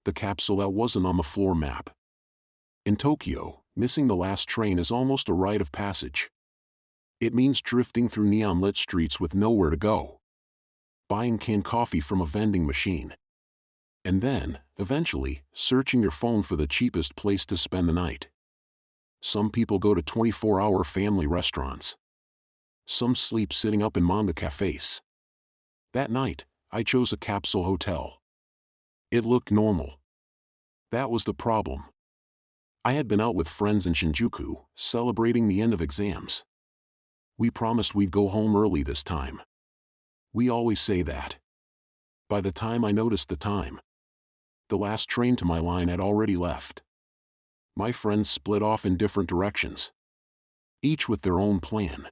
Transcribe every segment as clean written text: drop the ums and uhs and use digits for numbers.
The capsule that wasn't on the floor map. In Tokyo, missing the last train is almost a rite of passage. It means drifting through neon-lit streets with nowhere to go. Buying canned coffee from a vending machine. And then, eventually, searching your phone for the cheapest place to spend the night. Some people go to 24-hour family restaurants. Some sleep sitting up in manga cafes. That night, I chose a capsule hotel. It looked normal. That was the problem. I had been out with friends in Shinjuku, celebrating the end of exams. We promised we'd go home early this time. We always say that. By the time I noticed the time, the last train to my line had already left. My friends split off in different directions, each with their own plan.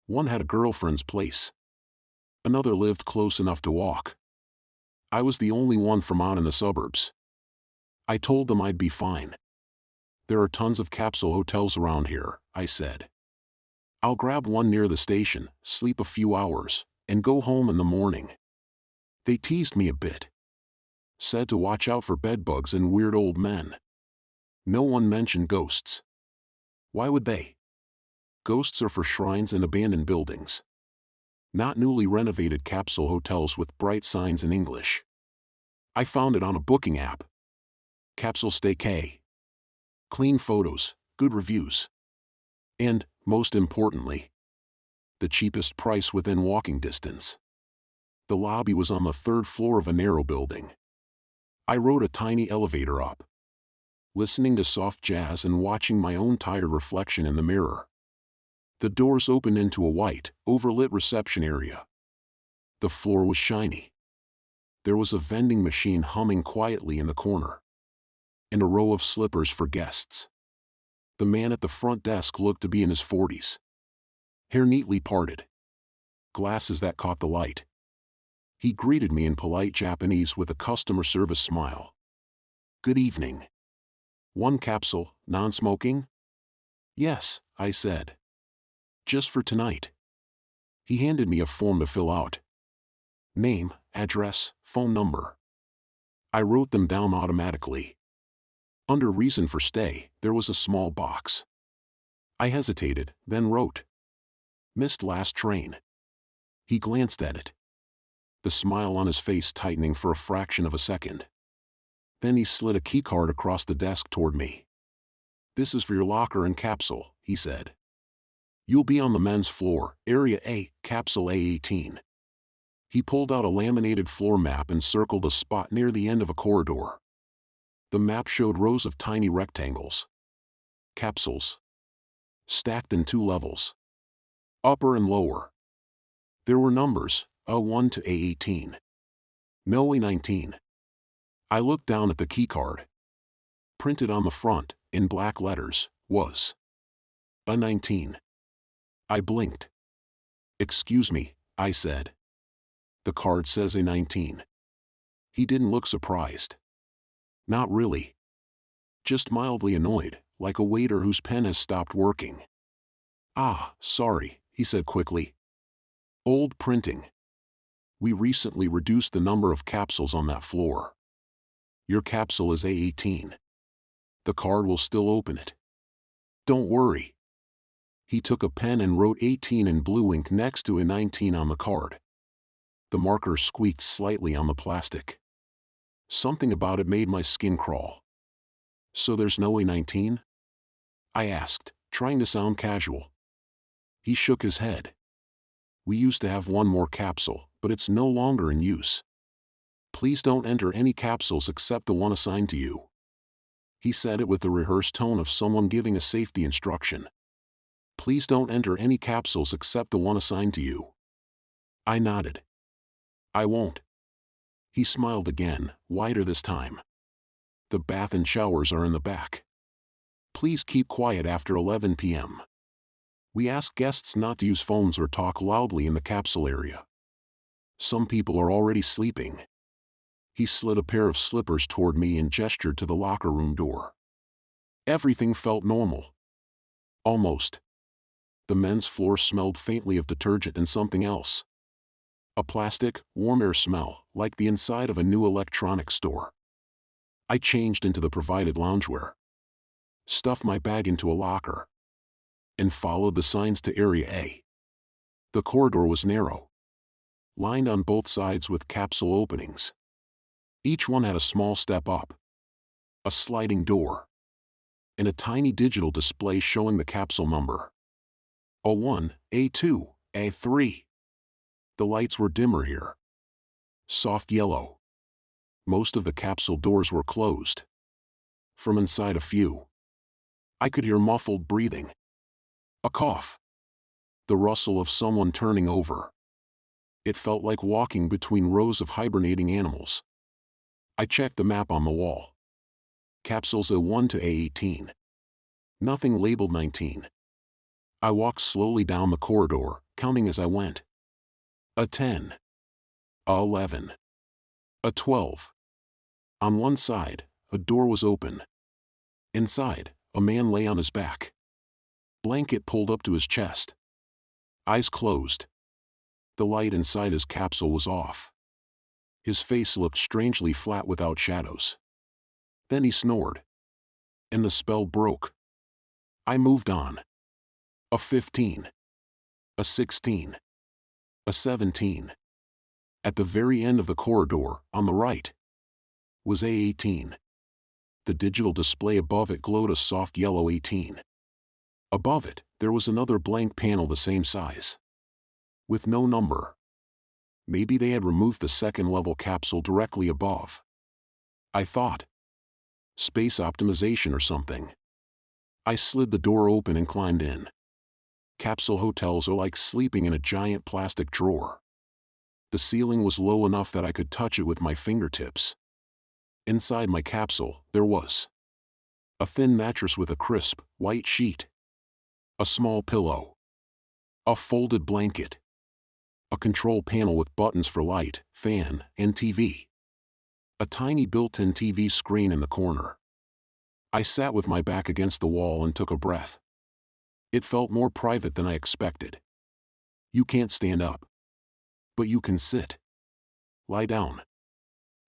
One had a girlfriend's place. Another lived close enough to walk. I was the only one from out in the suburbs. I told them I'd be fine. There are tons of capsule hotels around here, I said. I'll grab one near the station, sleep a few hours, and go home in the morning. They teased me a bit. Said to watch out for bedbugs and weird old men. No one mentioned ghosts. Why would they? Ghosts are for shrines and abandoned buildings. Not newly renovated capsule hotels with bright signs in English. I found it on a booking app. Capsule Stay K. Clean photos, good reviews. And, most importantly, the cheapest price within walking distance. The lobby was on the third floor of a narrow building. I rode a tiny elevator up, listening to soft jazz and watching my own tired reflection in the mirror. The doors opened into a white, overlit reception area. The floor was shiny. There was a vending machine humming quietly in the corner, and a row of slippers for guests. The man at the front desk looked to be in his 40s. Hair neatly parted. Glasses that caught the light. He greeted me in polite Japanese with a customer service smile. Good evening. One capsule, non-smoking? Yes, I said. Just for tonight. He handed me a form to fill out. Name, address, phone number. I wrote them down automatically. Under reason for stay, there was a small box. I hesitated, then wrote. Missed last train. He glanced at it, the smile on his face tightening for a fraction of a second. Then he slid a keycard across the desk toward me. This is for your locker and capsule, he said. You'll be on the men's floor, Area A, Capsule A18. He pulled out a laminated floor map and circled a spot near the end of a corridor. The map showed rows of tiny rectangles. Capsules. Stacked in 2 levels. Upper and lower. There were numbers, A1 to A18. No A19. I looked down at the keycard. Printed on the front, in black letters, was A19. I blinked. Excuse me, I said. The card says A19. He didn't look surprised. Not really. Just mildly annoyed, like a waiter whose pen has stopped working. Ah, sorry, he said quickly. Old printing. We recently reduced the number of capsules on that floor. Your capsule is A18. The card will still open it. Don't worry. He took a pen and wrote 18 in blue ink next to A19 on the card. The marker squeaked slightly on the plastic. Something about it made my skin crawl. So there's no A19? I asked, trying to sound casual. He shook his head. We used to have one more capsule, but it's no longer in use. Please don't enter any capsules except the one assigned to you. He said it with the rehearsed tone of someone giving a safety instruction. Please don't enter any capsules except the one assigned to you. I nodded. I won't. He smiled again, wider this time. The bath and showers are in the back. Please keep quiet after 11 p.m. We ask guests not to use phones or talk loudly in the capsule area. Some people are already sleeping. He slid a pair of slippers toward me and gestured to the locker room door. Everything felt normal. Almost. The men's floor smelled faintly of detergent and something else. A plastic, warm air smell, like the inside of a new electronics store. I changed into the provided loungewear, stuffed my bag into a locker, and followed the signs to Area A. The corridor was narrow, lined on both sides with capsule openings. Each one had a small step up, a sliding door, and a tiny digital display showing the capsule number. A1, A2, A3. The lights were dimmer here. Soft yellow. Most of the capsule doors were closed. From inside a few, I could hear muffled breathing. A cough. The rustle of someone turning over. It felt like walking between rows of hibernating animals. I checked the map on the wall. Capsules A1 to A18. Nothing labeled 19. I walked slowly down the corridor, counting as I went. A10. A11. A12. On one side, a door was open. Inside, a man lay on his back. Blanket pulled up to his chest. Eyes closed. The light inside his capsule was off. His face looked strangely flat without shadows. Then he snored. And the spell broke. I moved on. A 15. A 16. A 17. At the very end of the corridor, on the right, was A18. The digital display above it glowed a soft yellow 18. Above it, there was another blank panel the same size, with no number. Maybe they had removed the second-level capsule directly above. I thought. Space optimization or something. I slid the door open and climbed in. Capsule hotels are like sleeping in a giant plastic drawer. The ceiling was low enough that I could touch it with my fingertips. Inside my capsule, there was a thin mattress with a crisp, white sheet, a small pillow, a folded blanket, a control panel with buttons for light, fan, and TV, a tiny built-in TV screen in the corner. I sat with my back against the wall and took a breath. It felt more private than I expected. You can't stand up, but you can sit. Lie down.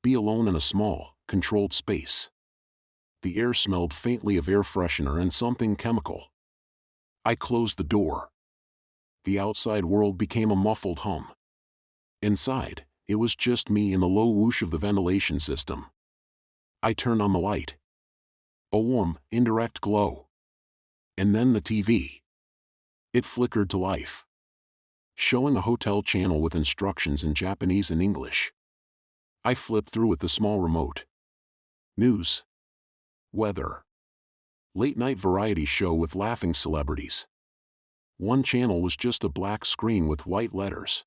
Be alone in a small, controlled space. The air smelled faintly of air freshener and something chemical. I closed the door. The outside world became a muffled hum. Inside, it was just me and the low whoosh of the ventilation system. I turned on the light. A warm, indirect glow. And then the TV. It flickered to life, showing a hotel channel with instructions in Japanese and English. I flipped through with the small remote. News. Weather. Late-night variety show with laughing celebrities. One channel was just a black screen with white letters.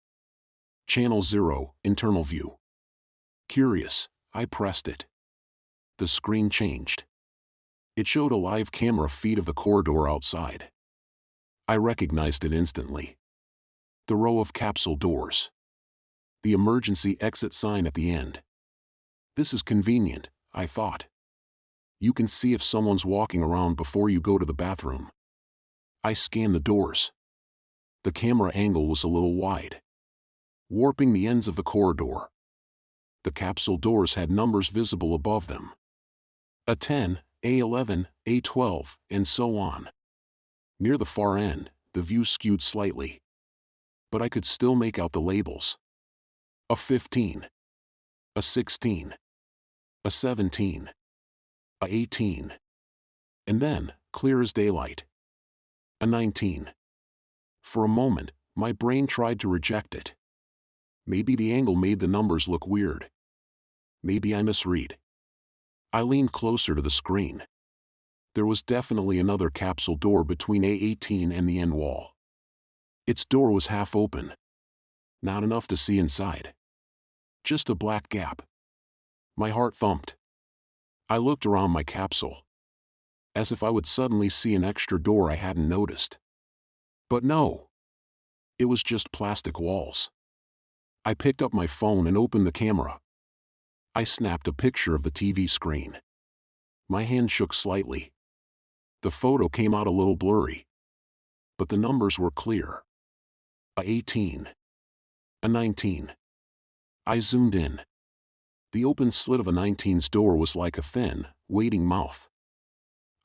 Channel 0, internal view. Curious, I pressed it. The screen changed. It showed a live camera feed of the corridor outside. I recognized it instantly. The row of capsule doors. The emergency exit sign at the end. This is convenient, I thought. You can see if someone's walking around before you go to the bathroom. I scanned the doors. The camera angle was a little wide, warping the ends of the corridor. The capsule doors had numbers visible above them. A10, A11, A12, and so on. Near the far end, the view skewed slightly, but I could still make out the labels. A 15. A 16. A 17. A 18. And then, clear as daylight, a 19. For a moment, my brain tried to reject it. Maybe the angle made the numbers look weird. Maybe I misread. I leaned closer to the screen. There was definitely another capsule door between A18 and the end wall. Its door was half open. Not enough to see inside. Just a black gap. My heart thumped. I looked around my capsule, as if I would suddenly see an extra door I hadn't noticed. But no. It was just plastic walls. I picked up my phone and opened the camera. I snapped a picture of the TV screen. My hand shook slightly. The photo came out a little blurry, but the numbers were clear. A 18. A 19. I zoomed in. The open slit of a 19's door was like a thin, waiting mouth.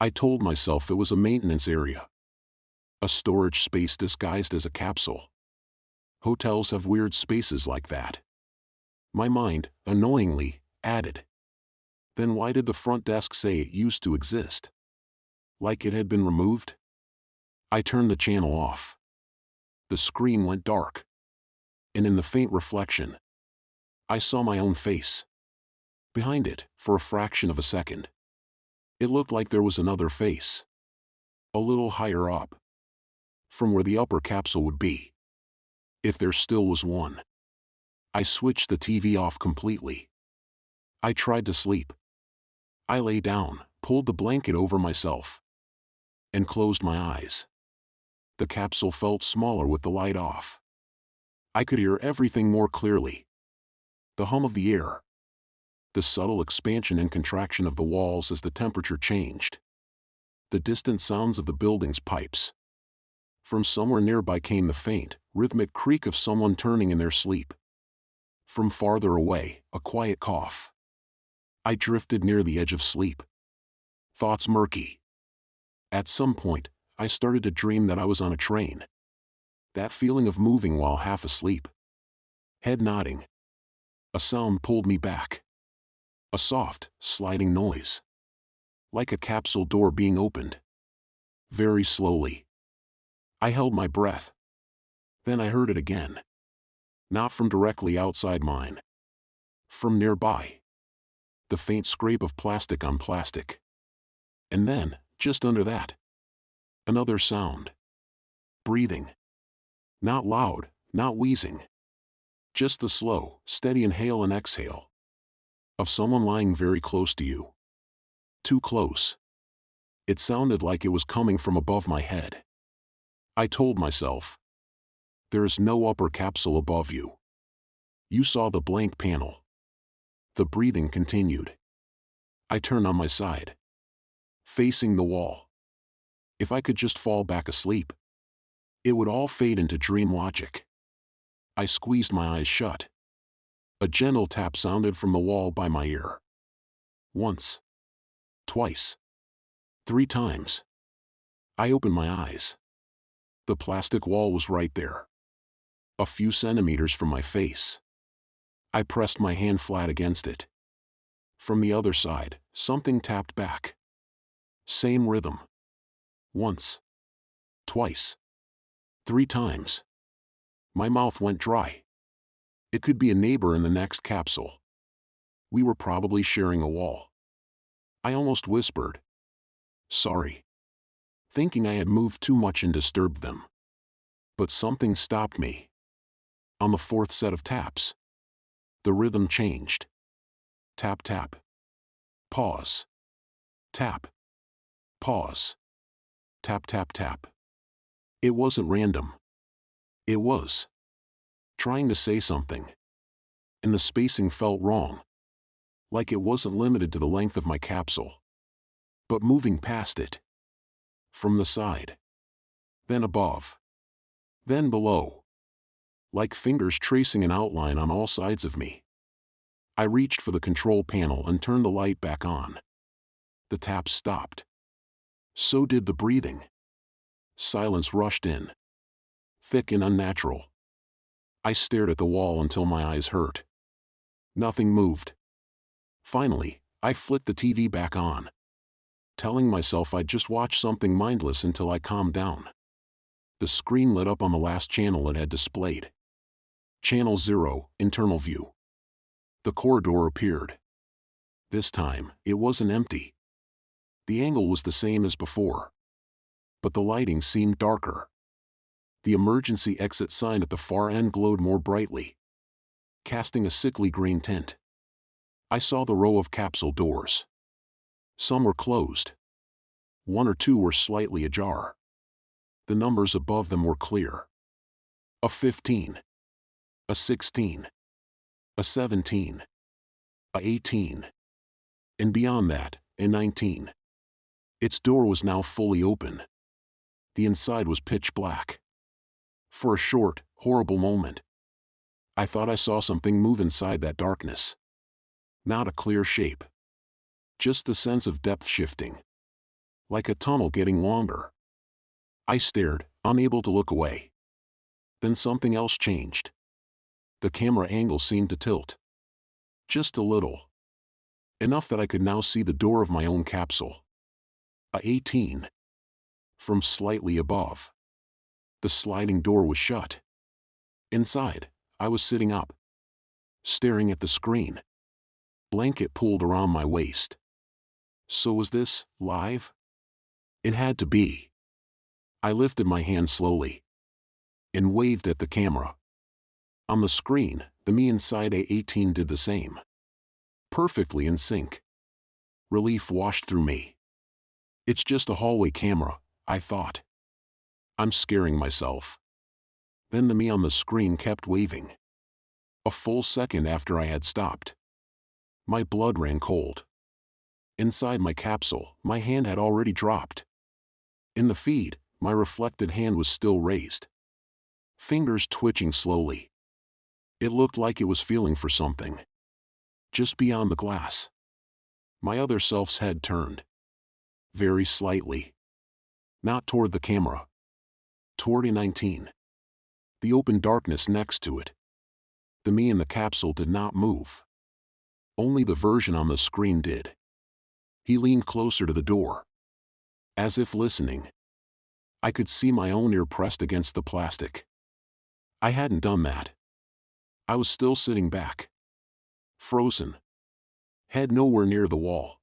I told myself it was a maintenance area. A storage space disguised as a capsule. Hotels have weird spaces like that. My mind, annoyingly, added. Then why did the front desk say it used to exist? Like it had been removed? I turned the channel off. The screen went dark. And in the faint reflection, I saw my own face. Behind it, for a fraction of a second. It looked like there was another face. A little higher up. From where the upper capsule would be. If there still was one. I switched the TV off completely. I tried to sleep. I lay down, pulled the blanket over myself, and closed my eyes. The capsule felt smaller with the light off. I could hear everything more clearly. The hum of the air. The subtle expansion and contraction of the walls as the temperature changed. The distant sounds of the building's pipes. From somewhere nearby came the faint, rhythmic creak of someone turning in their sleep. From farther away, a quiet cough. I drifted near the edge of sleep. Thoughts murky. At some point, I started to dream that I was on a train. That feeling of moving while half asleep. Head nodding. A sound pulled me back. A soft, sliding noise. Like a capsule door being opened. Very slowly. I held my breath. Then I heard it again. Not from directly outside mine. From nearby. The faint scrape of plastic on plastic. And then, just under that. Another sound. Breathing. Not loud, not wheezing. Just the slow, steady inhale and exhale. Of someone lying very close to you. Too close. It sounded like it was coming from above my head. I told myself. There is no upper capsule above you. You saw the blank panel. The breathing continued. I turned on my side. Facing the wall. If I could just fall back asleep. It would all fade into dream logic. I squeezed my eyes shut. A gentle tap sounded from the wall by my ear. Once. Twice. 3 times. I opened my eyes. The plastic wall was right there. A few centimeters from my face. I pressed my hand flat against it. From the other side, something tapped back. Same rhythm. Once. Twice. 3 times. My mouth went dry. It could be a neighbor in the next capsule. We were probably sharing a wall. I almost whispered. Sorry. Thinking I had moved too much and disturbed them. But something stopped me. On the 4th set of taps. The rhythm changed. Tap tap. Pause. Tap. Pause. Tap tap tap. It wasn't random. It was. Trying to say something. And the spacing felt wrong. Like it wasn't limited to the length of my capsule. But moving past it. From the side. Then above. Then below. Like fingers tracing an outline on all sides of me. I reached for the control panel and turned the light back on. The taps stopped. So did the breathing. Silence rushed in. Thick and unnatural. I stared at the wall until my eyes hurt. Nothing moved. Finally, I flicked the TV back on. Telling myself I'd just watch something mindless until I calmed down. The screen lit up on the last channel it had displayed. Channel 0, internal view. The corridor appeared. This time, it wasn't empty. The angle was the same as before. But the lighting seemed darker. The emergency exit sign at the far end glowed more brightly, casting a sickly green tint. I saw the row of capsule doors. Some were closed. 1 or 2 were slightly ajar. The numbers above them were clear. A 15. A 16. A 17. A 18. And beyond that, a 19. Its door was now fully open. The inside was pitch black. For a short, horrible moment, I thought I saw something move inside that darkness. Not a clear shape. Just the sense of depth shifting. Like a tunnel getting longer. I stared, unable to look away. Then something else changed. The camera angle seemed to tilt. Just a little. Enough that I could now see the door of my own capsule. A 18. From slightly above. The sliding door was shut. Inside, I was sitting up. Staring at the screen. Blanket pulled around my waist. So was this live? It had to be. I lifted my hand slowly. And waved at the camera. On the screen, the me inside A18 did the same. Perfectly in sync. Relief washed through me. It's just a hallway camera, I thought. I'm scaring myself. Then the me on the screen kept waving. A full second after I had stopped. My blood ran cold. Inside my capsule, my hand had already dropped. In the feed, my reflected hand was still raised. Fingers twitching slowly. It looked like it was feeling for something. Just beyond the glass. My other self's head turned. Very slightly. Not toward the camera. Toward A19. The open darkness next to it. The me in the capsule did not move. Only the version on the screen did. He leaned closer to the door. As if listening. I could see my own ear pressed against the plastic. I hadn't done that. I was still sitting back. Frozen. Head nowhere near the wall.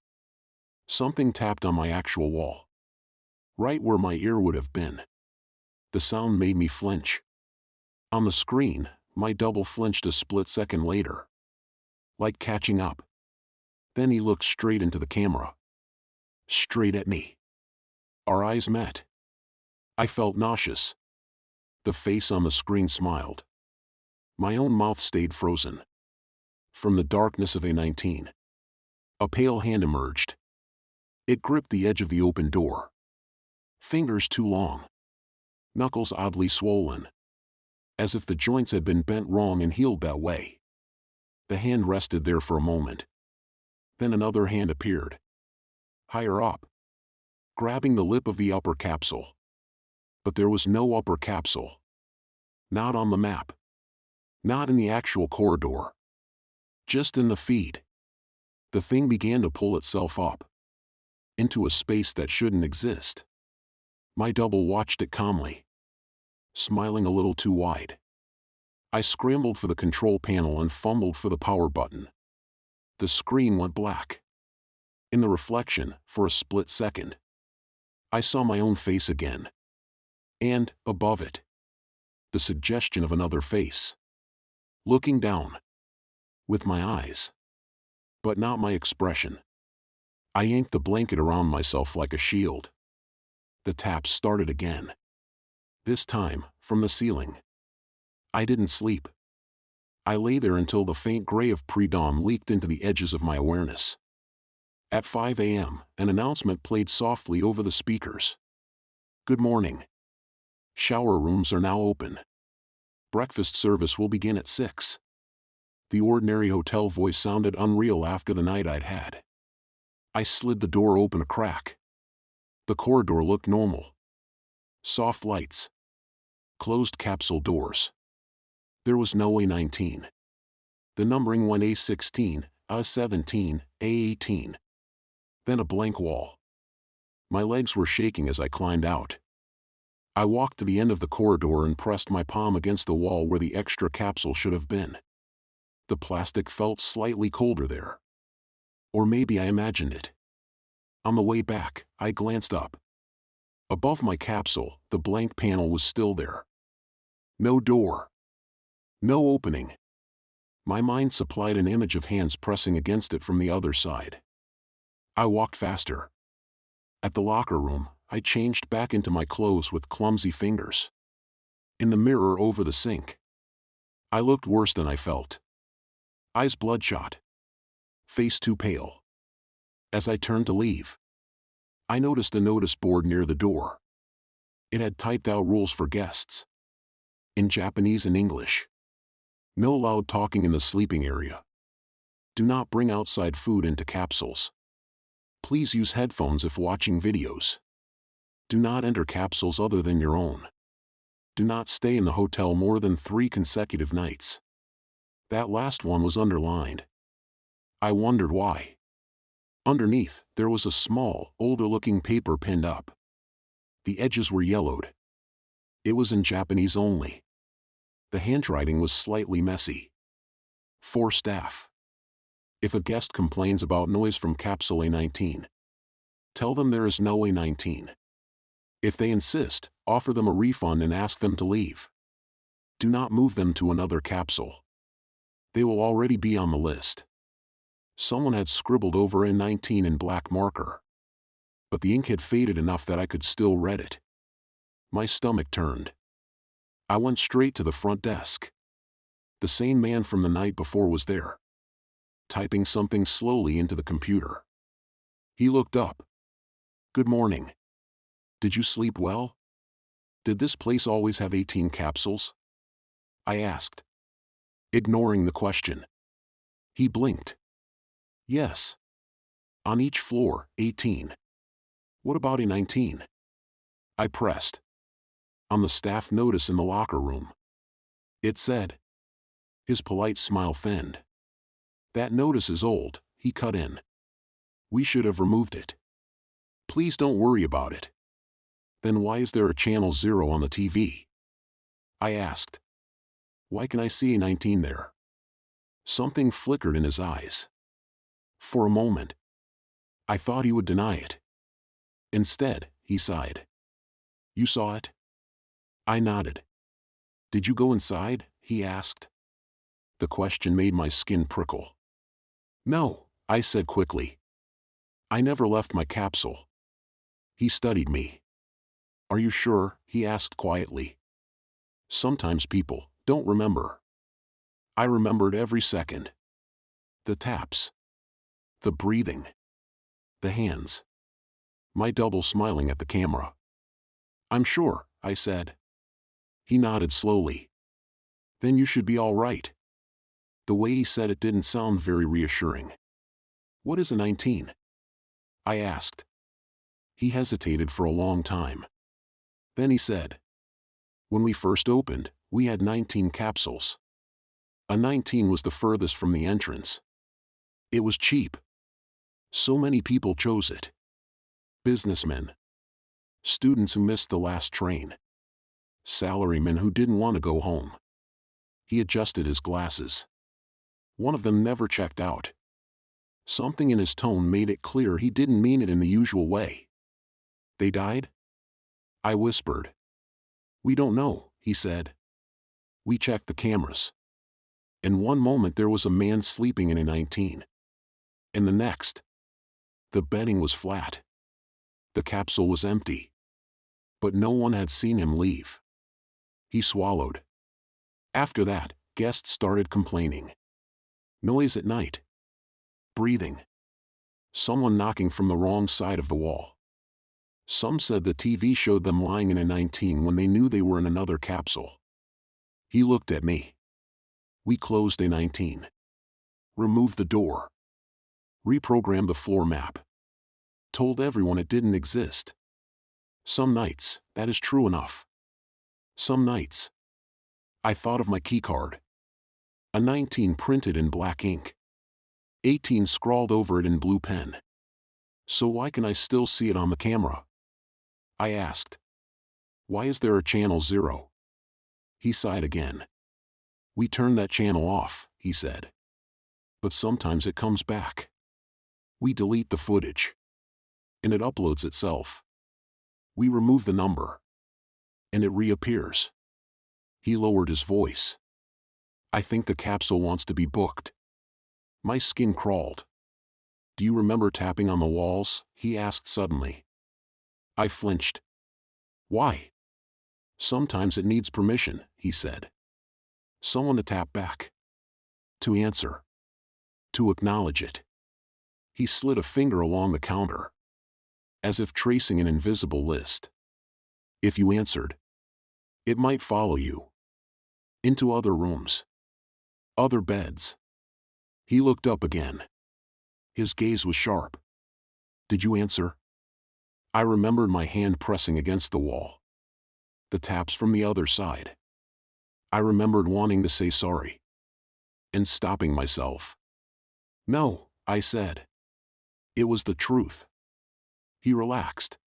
Something tapped on my actual wall. Right where my ear would have been. The sound made me flinch. On the screen, my double flinched a split second later. Like catching up. Then he looked straight into the camera. Straight at me. Our eyes met. I felt nauseous. The face on the screen smiled. My own mouth stayed frozen. From the darkness of A19. A pale hand emerged. It gripped the edge of the open door. Fingers too long. Knuckles oddly swollen. As if the joints had been bent wrong and healed that way. The hand rested there for a moment. Then another hand appeared. Higher up. Grabbing the lip of the upper capsule. But there was no upper capsule. Not on the map. Not in the actual corridor. Just in the feed. The thing began to pull itself up. Into a space that shouldn't exist. My double watched it calmly. Smiling a little too wide. I scrambled for the control panel and fumbled for the power button. The screen went black. In the reflection, for a split second, I saw my own face again. And, above it, the suggestion of another face. Looking down. With my eyes. But not my expression. I yanked the blanket around myself like a shield. The taps started again. This time, from the ceiling. I didn't sleep. I lay there until the faint gray of pre-dawn leaked into the edges of my awareness. At 5 a.m., an announcement played softly over the speakers. Good morning. Shower rooms are now open. Breakfast service will begin at 6. The ordinary hotel voice sounded unreal after the night I'd had. I slid the door open a crack. The corridor looked normal. Soft lights. Closed capsule doors. There was no A19. The numbering went A16, A17, A18. Then a blank wall. My legs were shaking as I climbed out. I walked to the end of the corridor and pressed my palm against the wall where the extra capsule should have been. The plastic felt slightly colder there. Or maybe I imagined it. On the way back, I glanced up. Above my capsule, the blank panel was still there. No door. No opening. My mind supplied an image of hands pressing against it from the other side. I walked faster. At the locker room, I changed back into my clothes with clumsy fingers. In the mirror over the sink. I looked worse than I felt. Eyes bloodshot. Face too pale. As I turned to leave, I noticed a notice board near the door. It had typed out rules for guests. In Japanese and English. No loud talking in the sleeping area. Do not bring outside food into capsules. Please use headphones if watching videos. Do not enter capsules other than your own. Do not stay in the hotel more than 3 consecutive nights. That last one was underlined. I wondered why. Underneath, there was a small, older-looking paper pinned up. The edges were yellowed. It was in Japanese only. The handwriting was slightly messy. For staff. If a guest complains about noise from Capsule A19, tell them there is no A19. If they insist, offer them a refund and ask them to leave. Do not move them to another capsule. They will already be on the list. Someone had scribbled over A19 in black marker, but the ink had faded enough that I could still read it. My stomach turned. I went straight to the front desk. The same man from the night before was there, typing something slowly into the computer. He looked up. Good morning. Did you sleep well? Did this place always have 18 capsules? I asked, ignoring the question. He blinked. Yes. On each floor, 18. What about A19? I pressed. On the staff notice in the locker room. It said. His polite smile thinned. That notice is old, he cut in. We should have removed it. Please don't worry about it. Then why is there a channel 0 on the TV? I asked. Why can I see A19 there? Something flickered in his eyes. For a moment, I thought he would deny it. Instead, he sighed. You saw it? I nodded. Did you go inside? He asked. The question made my skin prickle. No, I said quickly. I never left my capsule. He studied me. Are you sure? He asked quietly. Sometimes people don't remember. I remembered every second. The taps. The breathing. The hands. My double smiling at the camera. I'm sure, I said. He nodded slowly. Then you should be all right. The way he said it didn't sound very reassuring. What is A19? I asked. He hesitated for a long time. Then he said, when we first opened, we had 19 capsules. A19 was the furthest from the entrance. It was cheap. So many people chose it. Businessmen. Students who missed the last train. Salarymen who didn't want to go home. He adjusted his glasses. One of them never checked out. Something in his tone made it clear he didn't mean it in the usual way. They died? I whispered. We don't know, he said. We checked the cameras. In one moment there was a man sleeping in A19. In the next, the bedding was flat. The capsule was empty. But no one had seen him leave. He swallowed. After that, guests started complaining. Noise at night. Breathing. Someone knocking from the wrong side of the wall. Some said the TV showed them lying in A19 when they knew they were in another capsule. He looked at me. We closed A19. Removed the door. Reprogrammed the floor map. Told everyone it didn't exist. Some nights, that is true enough. Some nights. I thought of my keycard. A19 printed in black ink. 18 scrawled over it in blue pen. So why can I still see it on the camera? I asked. Why is there a channel 0? He sighed again. We turned that channel off, he said. But sometimes it comes back. We delete the footage. And it uploads itself. We remove the number. And it reappears. He lowered his voice. I think the capsule wants to be booked. My skin crawled. Do you remember tapping on the walls? He asked suddenly. I flinched. Why? Sometimes it needs permission, he said. Someone to tap back. To answer. To acknowledge it. He slid a finger along the counter, as if tracing an invisible list. If you answered, it might follow you. Into other rooms. Other beds. He looked up again. His gaze was sharp. Did you answer? I remembered my hand pressing against the wall. The taps from the other side. I remembered wanting to say sorry. And stopping myself. No, I said. It was the truth. He relaxed.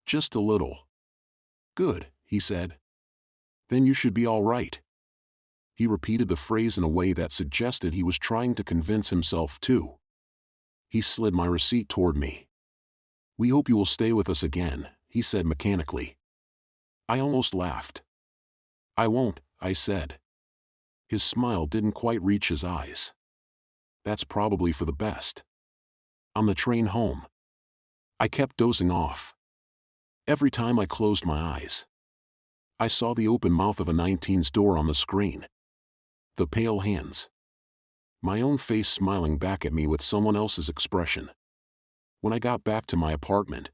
Just a little. Good, he said. Then you should be all right. He repeated the phrase in a way that suggested he was trying to convince himself too. He slid my receipt toward me. We hope you will stay with us again, he said mechanically. I almost laughed. I won't, I said. His smile didn't quite reach his eyes. That's probably for the best. On the train home, I kept dozing off. Every time I closed my eyes, I saw the open mouth of a 19's door on the screen. The pale hands. My own face smiling back at me with someone else's expression. When I got back to my apartment,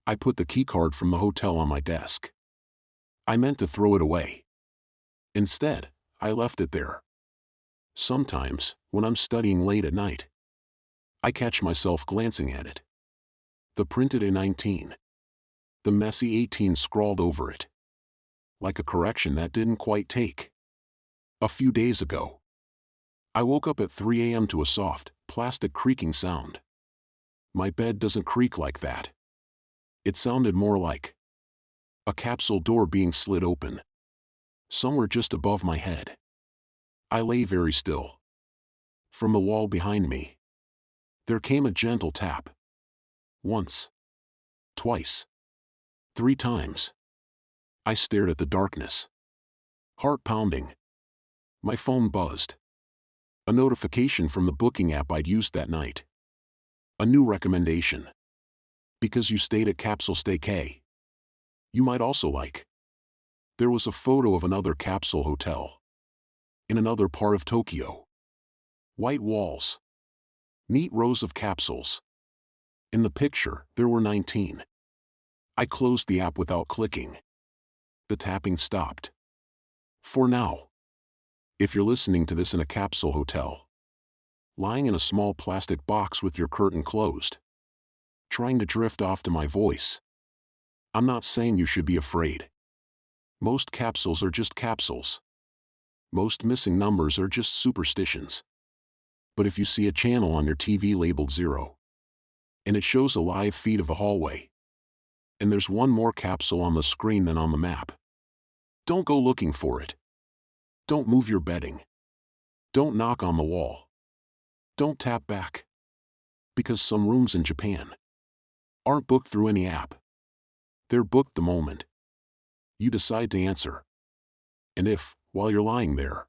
I put the keycard from the hotel on my desk. I meant to throw it away. Instead, I left it there. Sometimes, when I'm studying late at night, I catch myself glancing at it. The printed A19. The messy 18 scrawled over it. Like a correction that didn't quite take. A few days ago, I woke up at 3 a.m. to a soft, plastic creaking sound. My bed doesn't creak like that. It sounded more like a capsule door being slid open. Somewhere just above my head. I lay very still. From the wall behind me, there came a gentle tap. Once. Twice. 3 times. I stared at the darkness. Heart pounding. My phone buzzed. A notification from the booking app I'd used that night. A new recommendation. Because you stayed at Capsule Staycay. You might also like. There was a photo of another capsule hotel. In another part of Tokyo. White walls. Neat rows of capsules. In the picture, there were 19. I closed the app without clicking. The tapping stopped. For now. If you're listening to this in a capsule hotel, lying in a small plastic box with your curtain closed, trying to drift off to my voice, I'm not saying you should be afraid. Most capsules are just capsules. Most missing numbers are just superstitions. But if you see a channel on your TV labeled 0, and it shows a live feed of a hallway, and there's one more capsule on the screen than on the map, don't go looking for it. Don't move your bedding. Don't knock on the wall. Don't tap back. Because some rooms in Japan aren't booked through any app. They're booked the moment you decide to answer. And if, while you're lying there,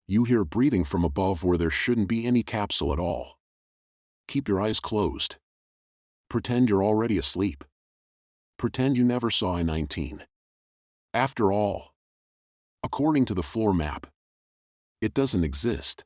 you hear breathing from above where there shouldn't be any capsule at all, keep your eyes closed. Pretend you're already asleep. Pretend you never saw a 19. After all, according to the floor map, it doesn't exist.